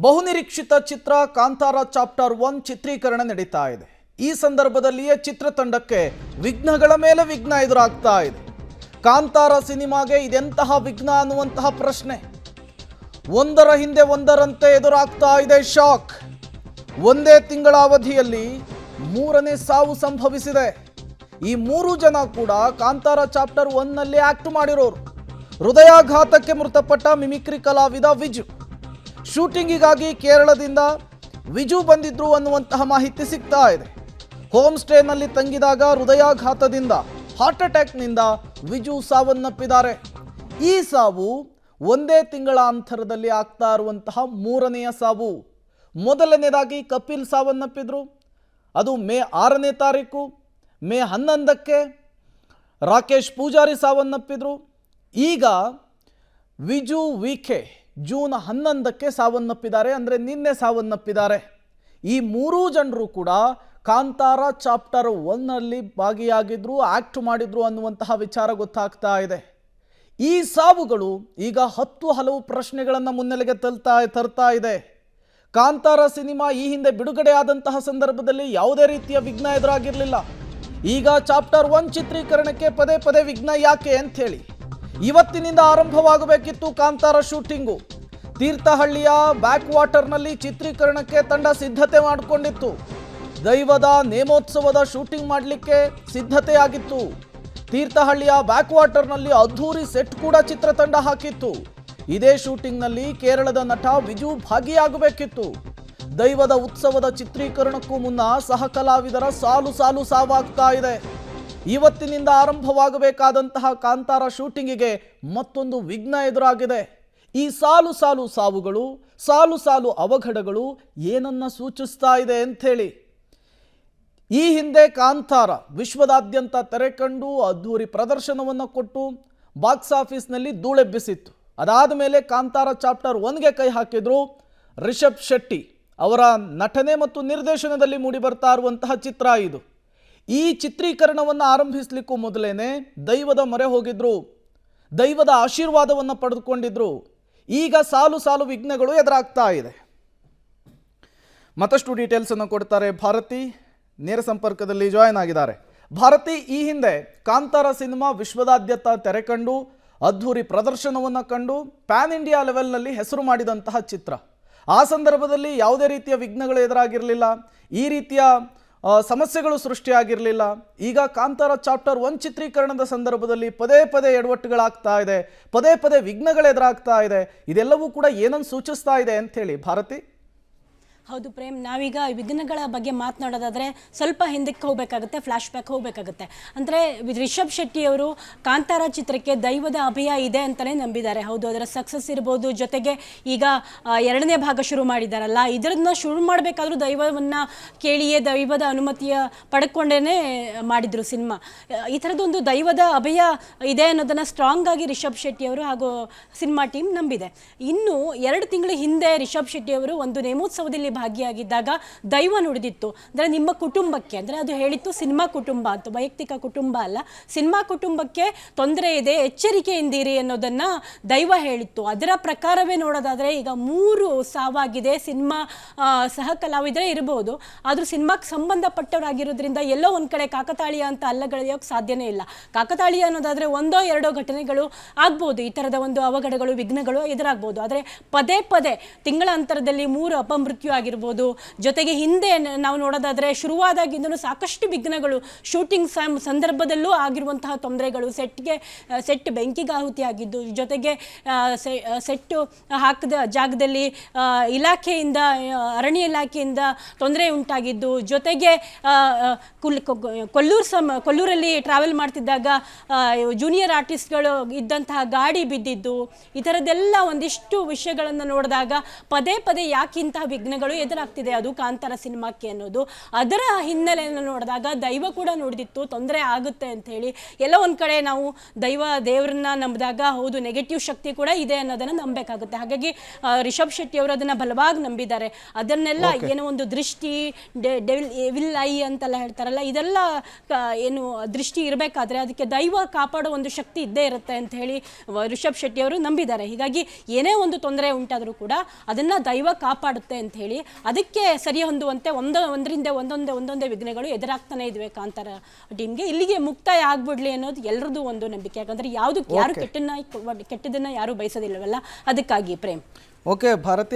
ಬಹುನಿರೀಕ್ಷಿತ ಚಿತ್ರ ಕಾಂತಾರ ಚಾಪ್ಟರ್ 1 ಚಿತ್ರೀಕರಣ ನಡೀತಾ ಇದೆ. ಈ ಸಂದರ್ಭದಲ್ಲಿಯೇ ಚಿತ್ರತಂಡಕ್ಕೆ ವಿಘ್ನಗಳ ಮೇಲೆ ವಿಘ್ನ ಎದುರಾಗ್ತಾ ಇದೆ. ಕಾಂತಾರ ಸಿನಿಮಾಗೆ ಇದೆಂತಹ ವಿಘ್ನ ಅನ್ನುವಂತಹ ಪ್ರಶ್ನೆ ಒಂದರ ಹಿಂದೆ ಒಂದರಂತೆ ಎದುರಾಗ್ತಾ ಇದೆ. ಶಾಕ್. ಒಂದೇ ತಿಂಗಳ ಅವಧಿಯಲ್ಲಿ ಮೂರನೇ ಸಾವು ಸಂಭವಿಸಿದೆ. ಈ ಮೂರು ಜನ ಕೂಡ ಕಾಂತಾರ ಚಾಪ್ಟರ್ 1 ನಲ್ಲಿ ಆಕ್ಟ್ ಮಾಡಿರೋರು. ಹೃದಯಾಘಾತಕ್ಕೆ ಮೃತಪಟ್ಟ ಮಿಮಿಕ್ರಿ ಕಲಾವಿದ ವಿಜು. ಶೂಟಿಂಗಿಗಾಗಿ ಕೇರಳದಿಂದ ವಿಜು ಬಂದಿದ್ರು ಅನ್ನುವಂತಹ ಮಾಹಿತಿ ಸಿಗ್ತಾ ಇದೆ. ಹೋಮ್ ಸ್ಟೇನಲ್ಲಿ ತಂಗಿದಾಗ ಹೃದಯಾಘಾತದಿಂದ ಹಾರ್ಟ್ ಅಟ್ಯಾಕ್ನಿಂದ ವಿಜು ಸಾವನ್ನಪ್ಪಿದ್ದಾರೆ. ಈ ಸಾವು ಒಂದೇ ತಿಂಗಳ ಅಂತರದಲ್ಲಿ ಆಗ್ತಾ ಇರುವಂತಹ ಮೂರನೆಯ ಸಾವು. ಮೊದಲನೇದಾಗಿ ಕಪಿಲ್ ಸಾವನ್ನಪ್ಪಿದ್ರು. ಅದು ಮೇ 6ನೇ ತಾರೀಕು. ಮೇ 11ಕ್ಕೆ ರಾಕೇಶ್ ಪೂಜಾರಿ ಸಾವನ್ನಪ್ಪಿದ್ರು. ಈಗ ವಿಜು ವಿಕೆ ಜೂನ್ 11ಕ್ಕೆ ಸಾವನ್ನಪ್ಪಿದ್ದಾರೆ. ಅಂದರೆ ನಿನ್ನೆ ಸಾವನ್ನಪ್ಪಿದ್ದಾರೆ. ಈ ಮೂರೂ ಜನರು ಕೂಡ ಕಾಂತಾರ ಚಾಪ್ಟರ್ 1ನಲ್ಲಿ ಭಾಗಿಯಾಗಿದ್ರು, ಆಕ್ಟ್ ಮಾಡಿದ್ರು ಅನ್ನುವಂತಹ ವಿಚಾರ ಗೊತ್ತಾಗ್ತಾ ಇದೆ. ಈ ಸಾವುಗಳು ಈಗ ಹಲವು ಪ್ರಶ್ನೆಗಳನ್ನು ಮುನ್ನೆಲೆಗೆ ತರ್ತಾ ಇದೆ. ಕಾಂತಾರ ಸಿನಿಮಾ ಈ ಹಿಂದೆ ಬಿಡುಗಡೆ ಆದಂತಹ ಸಂದರ್ಭದಲ್ಲಿ ಯಾವುದೇ ರೀತಿಯ ವಿಘ್ನ ಎದುರಾಗಿರಲಿಲ್ಲ. ಈಗ ಚಾಪ್ಟರ್ 1 ಚಿತ್ರೀಕರಣಕ್ಕೆ ಪದೇ ಪದೇ ವಿಘ್ನ ಯಾಕೆ ಅಂಥೇಳಿ ಇವತ್ತಿನಿಂದ ಆರಂಭವಾಗಬೇಕಿತ್ತು ಕಾಂತಾರ ಶೂಟಿಂಗು. ತೀರ್ಥಹಳ್ಳಿಯ ಬ್ಯಾಕ್ ವಾಟರ್ನಲ್ಲಿ ಚಿತ್ರೀಕರಣಕ್ಕೆ ತಂಡ ಸಿದ್ಧತೆ ಮಾಡಿಕೊಂಡಿತ್ತು. ದೈವದ ನೇಮೋತ್ಸವದ ಶೂಟಿಂಗ್ ಮಾಡಲಿಕ್ಕೆ ಸಿದ್ಧತೆಯಾಗಿತ್ತು. ತೀರ್ಥಹಳ್ಳಿಯ ಬ್ಯಾಕ್ ವಾಟರ್ನಲ್ಲಿ ಅದ್ಧೂರಿ ಸೆಟ್ ಕೂಡ ಚಿತ್ರತಂಡ ಹಾಕಿತ್ತು. ಇದೇ ಶೂಟಿಂಗ್ನಲ್ಲಿ ಕೇರಳದ ನಟ ವಿಜು ಭಾಗಿಯಾಗಬೇಕಿತ್ತು. ದೈವದ ಉತ್ಸವದ ಚಿತ್ರೀಕರಣಕ್ಕೂ ಮುನ್ನ ಸಹ ಕಲಾವಿದರ ಸಾಲು ಸಾವಾಗ್ತಾ ಇದೆ. ಇವತ್ತಿನಿಂದ ಆರಂಭವಾಗಬೇಕಾದಂತಹ ಕಾಂತಾರ ಶೂಟಿಂಗಿಗೆ ಮತ್ತೊಂದು ವಿಘ್ನ ಎದುರಾಗಿದೆ. ಈ ಸಾಲು ಸಾವುಗಳು, ಸಾಲು ಅವಘಡಗಳು ಏನನ್ನ ಸೂಚಿಸ್ತಾ ಇದೆ ಅಂಥೇಳಿ. ಈ ಹಿಂದೆ ಕಾಂತಾರ ವಿಶ್ವದಾದ್ಯಂತ ತೆರೆ ಕಂಡು ಅದ್ಧೂರಿ ಪ್ರದರ್ಶನವನ್ನು ಕೊಟ್ಟು ಬಾಕ್ಸ್ ಆಫೀಸ್ನಲ್ಲಿ ಧೂಳೆಬ್ಬಿಸಿತ್ತು. ಅದಾದ ಮೇಲೆ ಕಾಂತಾರ ಚಾಪ್ಟರ್ 1ಗೆ ಕೈ ಹಾಕಿದ್ರು. ರಿಷಬ್ ಶೆಟ್ಟಿ ಅವರ ನಟನೆ ಮತ್ತು ನಿರ್ದೇಶನದಲ್ಲಿ ಮೂಡಿ ಬರ್ತಾ ಇರುವಂತಹ ಚಿತ್ರ ಇದು. ಈ ಚಿತ್ರೀಕರಣವನ್ನು ಆರಂಭಿಸಲಿಕ್ಕೂ ಮೊದಲೇನೆ ದೈವದ ಮೊರೆ ಹೋಗಿದ್ರು. ದೈವದ ಆಶೀರ್ವಾದವನ್ನು ಪಡೆದುಕೊಂಡಿದ್ರು. ಈಗ ಸಾಲು ವಿಘ್ನಗಳು ಎದುರಾಗ್ತಾ ಇದೆ. ಮತ್ತಷ್ಟು ಡೀಟೇಲ್ಸ್ ಅನ್ನು ಕೊಡ್ತಾರೆ ಭಾರತಿ. ನೇರ ಸಂಪರ್ಕದಲ್ಲಿ ಜಾಯ್ನ್ ಆಗಿದ್ದಾರೆ. ಭಾರತಿ, ಈ ಹಿಂದೆ ಕಾಂತಾರ ಸಿನಿಮಾ ವಿಶ್ವದಾದ್ಯಂತ ತೆರೆ ಕಂಡು ಅದ್ಧೂರಿ ಪ್ರದರ್ಶನವನ್ನು ಕಂಡು ಪ್ಯಾನ್ ಇಂಡಿಯಾ ಲೆವೆಲ್ನಲ್ಲಿ ಹೆಸರು ಮಾಡಿದಂತಹ ಚಿತ್ರ. ಆ ಸಂದರ್ಭದಲ್ಲಿ ಯಾವುದೇ ರೀತಿಯ ವಿಘ್ನಗಳು ಎದುರಾಗಿರಲಿಲ್ಲ, ಈ ರೀತಿಯ ಸಮಸ್ಯೆಗಳು ಸೃಷ್ಟಿಯಾಗಿರಲಿಲ್ಲ. ಈಗ ಕಾಂತಾರ ಚಾಪ್ಟರ್ 1 ಚಿತ್ರೀಕರಣದ ಸಂದರ್ಭದಲ್ಲಿ ಪದೇ ಎಡವಟ್ಟುಗಳಾಗ್ತಾ ಇದೆ, ಪದೇ ವಿಘ್ನಗಳು ಎದುರಾಗ್ತಾ ಇದೆ. ಇದೆಲ್ಲವೂ ಕೂಡ ಏನನ್ನು ಸೂಚಿಸ್ತಾ ಇದೆ ಅಂಥೇಳಿ ಭಾರತಿ? ಹೌದು ಪ್ರೇಮ್, ನಾವೀಗ ವಿಘ್ನಗಳ ಬಗ್ಗೆ ಮಾತನಾಡೋದಾದರೆ ಸ್ವಲ್ಪ ಹಿಂದಕ್ಕೆ ಹೋಗಬೇಕಾಗುತ್ತೆ, ಫ್ಲ್ಯಾಶ್ ಬ್ಯಾಕ್ ಹೋಗಬೇಕಾಗುತ್ತೆ. ಅಂದರೆ ರಿಷಬ್ ಶೆಟ್ಟಿಯವರು ಕಾಂತಾರ ಚಿತ್ರಕ್ಕೆ ದೈವದ ಅಭಯ ಇದೆ ಅಂತಲೇ ನಂಬಿದ್ದಾರೆ. ಹೌದು, ಅದರ ಸಕ್ಸಸ್ ಇರ್ಬೋದು. ಜೊತೆಗೆ ಈಗ 2ನೇ ಭಾಗ ಶುರು ಮಾಡಿದ್ದಾರಲ್ಲ, ಇದರನ್ನ ಶುರು ಮಾಡಬೇಕಾದ್ರೂ ದೈವವನ್ನು ಕೇಳಿಯೇ ದೈವದ ಅನುಮತಿಯ ಪಡ್ಕೊಂಡೇ ಮಾಡಿದರು ಸಿನಿಮಾ. ಈ ಥರದೊಂದು ದೈವದ ಅಭಯ ಇದೆ ಅನ್ನೋದನ್ನು ಸ್ಟ್ರಾಂಗ್ ಆಗಿ ರಿಷಬ್ ಶೆಟ್ಟಿಯವರು ಹಾಗೂ ಸಿನಿಮಾ ಟೀಮ್ ನಂಬಿದೆ. ಇನ್ನು 2 ತಿಂಗಳ ಹಿಂದೆ ರಿಷಬ್ ಶೆಟ್ಟಿಯವರು ಒಂದು ನೇಮೋತ್ಸವದಲ್ಲಿ ಭಾಗಿಯಾಗಿದ್ದಾಗ ದೈವ ನುಡಿದಿತ್ತು. ಅಂದರೆ ನಿಮ್ಮ ಕುಟುಂಬಕ್ಕೆ, ಅಂದರೆ ಅದು ಹೇಳಿತ್ತು ಸಿನಿಮಾ ಕುಟುಂಬ ಅಂತ, ವೈಯಕ್ತಿಕ ಕುಟುಂಬ ಅಲ್ಲ, ಸಿನಿಮಾ ಕುಟುಂಬಕ್ಕೆ ತೊಂದರೆ ಇದೆ, ಎಚ್ಚರಿಕೆಯಿಂದಿರಿ ಅನ್ನೋದನ್ನು ದೈವ ಹೇಳಿತ್ತು. ಅದರ ಪ್ರಕಾರವೇ ನೋಡೋದಾದರೆ ಈಗ 3 ಸಾವಾಗಿದೆ. ಸಿನಿಮಾ ಸಹ ಕಲಾವಿದರೇ ಇರ್ಬೋದು, ಆದರೂ ಸಿನಿಮಾಕ್ಕೆ ಸಂಬಂಧಪಟ್ಟವರಾಗಿರೋದ್ರಿಂದ ಎಲ್ಲೋ ಒಂದು ಕಡೆ ಕಾಕತಾಳೀಯ ಅಂತ ಅಲ್ಲಗಳೆಯೋಕ್ಕೆ ಸಾಧ್ಯನೇ ಇಲ್ಲ. ಕಾಕತಾಳೀಯ ಅನ್ನೋದಾದರೆ 1-2 ಘಟನೆಗಳು ಆಗ್ಬೋದು, ಈ ಥರದ ಒಂದು ಅವಘಡಗಳು ವಿಘ್ನಗಳು ಎದುರಾಗ್ಬೋದು. ಆದರೆ ಪದೇ ತಿಂಗಳ ಅಂತರದಲ್ಲಿ 3 ಅಪಮೃತ್ಯು ಆಗಿರ್ಬೋದು. ಜೊತೆಗೆ ಹಿಂದೆ ನಾವು ನೋಡೋದಾದರೆ ಶುರುವಾದಾಗಿಂದಲೂ ಸಾಕಷ್ಟು ವಿಘ್ನಗಳು, ಶೂಟಿಂಗ್ ಸಂದರ್ಭದಲ್ಲೂ ಆಗಿರುವಂತಹ ತೊಂದರೆಗಳು, ಸೆಟ್ ಬೆಂಕಿಗೆ ಆಹುತಿ ಆಗಿದ್ದು, ಜೊತೆಗೆ ಸೆಟ್ಟು ಹಾಕಿದ ಜಾಗದಲ್ಲಿ ಅರಣ್ಯ ಇಲಾಖೆಯಿಂದ ತೊಂದರೆ ಉಂಟಾಗಿದ್ದು, ಜೊತೆಗೆ ಕೊಲ್ಲೂರಲ್ಲಿ ಟ್ರಾವೆಲ್ ಮಾಡ್ತಿದ್ದಾಗ ಜೂನಿಯರ್ ಆರ್ಟಿಸ್ಟ್ಗಳು ಇದ್ದಂತಹ ಗಾಡಿ ಬಿದ್ದಿದ್ದು, ಈ ಥರದ್ದೆಲ್ಲ ಒಂದಿಷ್ಟು ವಿಷಯಗಳನ್ನು ನೋಡಿದಾಗ ಪದೇ ಯಾಕೆ ಇಂತಹ ವಿಘ್ನಗಳು ಎದುರಾಗ್ತಿದೆ, ಅದು ಕಾಂತಾರ ಸಿನಿಮಾಕ್ಕೆ ಅನ್ನೋದು. ಅದರ ಹಿನ್ನೆಲೆಯನ್ನು ನೋಡಿದಾಗ ದೈವ ಕೂಡ ನೋಡಿದಿತ್ತು ತೊಂದರೆ ಆಗುತ್ತೆ ಅಂತ ಹೇಳಿ. ಎಲ್ಲೋ ಒಂದು ಕಡೆ ನಾವು ದೇವರನ್ನ ನಂಬಿದಾಗ ಹೌದು ನೆಗೆಟಿವ್ ಶಕ್ತಿ ಕೂಡ ಇದೆ ಅನ್ನೋದನ್ನು ನಂಬಬೇಕಾಗುತ್ತೆ. ಹಾಗಾಗಿ ರಿಷಬ್ ಶೆಟ್ಟಿ ಅವರು ಅದನ್ನು ಬಲವಾಗಿ ನಂಬಿದ್ದಾರೆ. ಅದನ್ನೆಲ್ಲ ಏನೋ ಒಂದು ದೃಷ್ಟಿ, ವಿಲ್ ಐ ಅಂತೆಲ್ಲ ಹೇಳ್ತಾರಲ್ಲ, ಇದೆಲ್ಲ ಏನು ದೃಷ್ಟಿ ಇರಬೇಕಾದ್ರೆ ಅದಕ್ಕೆ ದೈವ ಕಾಪಾಡೋ ಒಂದು ಶಕ್ತಿ ಇದ್ದೇ ಇರುತ್ತೆ ಅಂತ ಹೇಳಿ ರಿಷಬ್ ಶೆಟ್ಟಿ ಅವರು ನಂಬಿದ್ದಾರೆ. ಹೀಗಾಗಿ ಏನೇ ಒಂದು ತೊಂದರೆ ಉಂಟಾದರೂ ಕೂಡ ಅದನ್ನ ದೈವ ಕಾಪಾಡುತ್ತೆ ಅಂತ ಹೇಳಿ ಅದಕ್ಕೆ ಸರಿ ಹೊಂದುವಂತೆ ಒಂದರಿಂದ ಒಂದೊಂದೇ ವಿಘ್ನಗಳು ಎದುರಾಗ್ತಾನೆ ಇದ್ವಿ ಕಾಂತಾರ ಟೀಮ್ಗೆ. ಇಲ್ಲಿಗೆ ಮುಕ್ತಾಯ ಆಗ್ಬಿಡ್ಲಿ ಅನ್ನೋದು ಎಲ್ಲರದ್ದು ಒಂದು ನಂಬಿಕೆ. ಯಾಕಂದ್ರೆ ಯಾರು ಕೆಟ್ಟದನ್ನ ಯಾರು ಬಯಸೋದಿಲ್ಲವಲ್ಲ, ಅದಕ್ಕಾಗಿ ಪ್ರೇಮ್. ಓಕೆ ಭಾರತಿ.